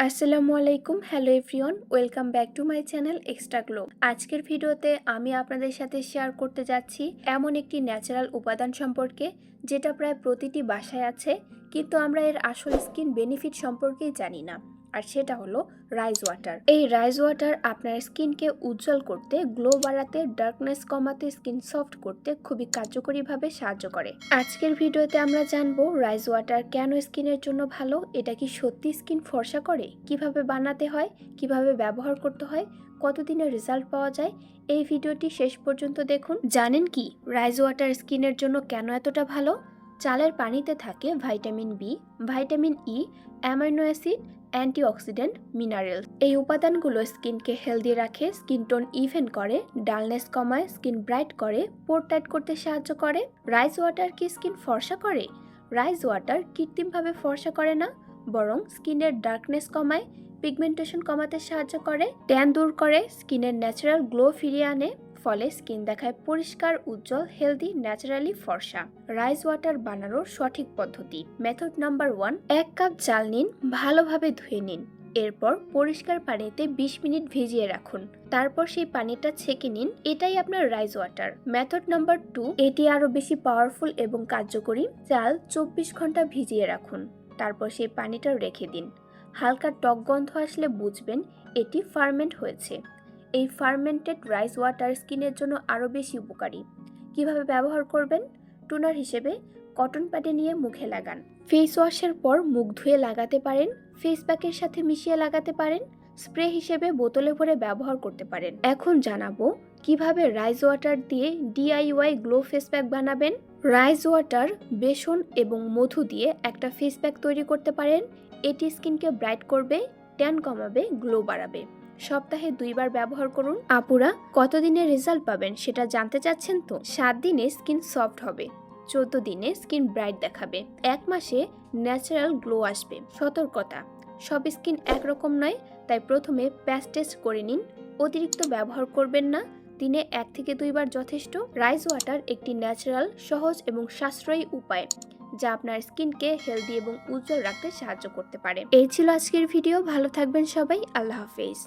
আসসালামু আলাইকুম, hello everyone, welcome back to my channel extra glow. আজকের ভিডিওতে আমি আপনাদের সাথে শেয়ার করতে যাচ্ছি এমন একটি ন্যাচারাল উপাদান সম্পর্কে যেটা প্রায় প্রতিটি বাসায় আছে, কিন্তু আমরা এর আসল স্কিন বেনিফিট সম্পর্কেই জানি না। আর সেটা হলো রাইজ ওয়াটার। এই রাইজ ওয়াটার আপনার স্কিনকে উজ্জ্বল করতে, গ্লো বাড়াতে, ডার্কনেস কমাতে, স্কিন সফট করতে খুবই কার্যকরীভাবে সাহায্য করে। আজকের ভিডিওতে আমরা জানবো রাইজ ওয়াটার কেন স্কিনের জন্য ভালো, এটা কি সত্যি স্কিন ফর্সা করে, কিভাবে বানাতে হয়, কিভাবে ব্যবহার করতে হয়, কতদিনের রেজাল্ট পাওয়া যায়। এই ভিডিওটি শেষ পর্যন্ত দেখুন। জানেন কি রাইজ ওয়াটার স্কিনের জন্য কেন এতটা ভালো? চালের পানিতে থাকে vitamin B, vitamin E, amino acid, antioxidant, minerals. এই উপাদানগুলো স্কিনকে হেলদি রাখে, স্কিন টোন ইভেন করে, ডালনেস কমায়, স্কিন ব্রাইট করে, পোর টাইট করতে সাহায্য করে। রাইজ ওয়াটার কি স্কিন ফর্সা করে? রাইজ ওয়াটার কৃত্রিমভাবে ফর্সা করে না, বরং স্কিনের ডার্কনেস কমায়, পিগমেন্টেশন কমাতে সাহায্য করে, ট্যান দূর করে, স্কিনের ন্যাচারাল গ্লো ফিরিয়ে আনে। ফলে স্কিন দেখায় পরিষ্কার, উজ্জ্বল, হেলদি, ন্যাচারালি ফর্সা। রাইজ ওয়াটার বানানোর সঠিক পদ্ধতি। মেথড নাম্বার 1, 1 কাপ চাল নিন, ভালোভাবে ধুয়ে নিন। এরপর পরিষ্কার পানিতে 20 মিনিট ভিজিয়ে রাখুন। তারপর সেই পানিটা ছেঁকে নিন। এটাই আপনার রাইজ ওয়াটার। মেথড নাম্বার 2, এটি আরো বেশি পাওয়ারফুল এবং কার্যকরী। চাল 24 ঘন্টা ভিজিয়ে রাখুন। তারপর সেই পানিটা রেখে দিন। হালকা টক গন্ধ আসলে বুঝবেন এটি ফার্মেন্ট হয়েছে। এই ফার্মেন্টেড রাইস ওয়াটার স্কিনের জন্য আরও বেশি উপকারী। কিভাবে ব্যবহার করবেন? টোনার হিসেবে কটন প্যাডে নিয়ে মুখে লাগান। ফেস ওয়াশের পর মুখ ধুয়ে লাগাতে পারেন, ফেস প্যাকের সাথে মিশিয়ে লাগাতে পারেন, স্প্রে হিসেবে বোতলে ভরে ব্যবহার করতে পারেন। এখন জানাবো কিভাবে রাইস ওয়াটার দিয়ে DIY গ্লো ফেস প্যাক বানাবেন। রাইস ওয়াটার, বেসন এবং মধু দিয়ে একটা ফেস প্যাক তৈরি করতে পারেন। এটি স্কিনকে ব্রাইট করবে, ট্যান কমাবে, গ্লো বাড়াবে। সপ্তাহে 2 বার ব্যবহার করুন। আপুরা, কতদিনে রেজাল্ট পাবেন সেটা জানতে চাচ্ছেন তো? 7 দিনে স্কিন সফট হবে, 14 দিনে স্কিন ব্রাইট দেখাবে, 1 মাসে ন্যাচারাল গ্লো আসবে। সতর্কতা, সব স্কিন একরকম নয়, তাই প্রথমে প্যাচ টেস্ট করে নিন। অতিরিক্ত ব্যবহার করবেন না, দিনে 1 থেকে 2 বার যথেষ্ট। রাইস ওয়াটার একটি ন্যাচারাল, সহজ এবং সাশ্রয়ী উপায় যা আপনার স্কিনকে হেলদি এবং উজ্জ্বল রাখতে সাহায্য করতে পারে। এই ছিল আজকের ভিডিও। ভালো থাকবেন সবাই, আল্লাহ হাফেজ।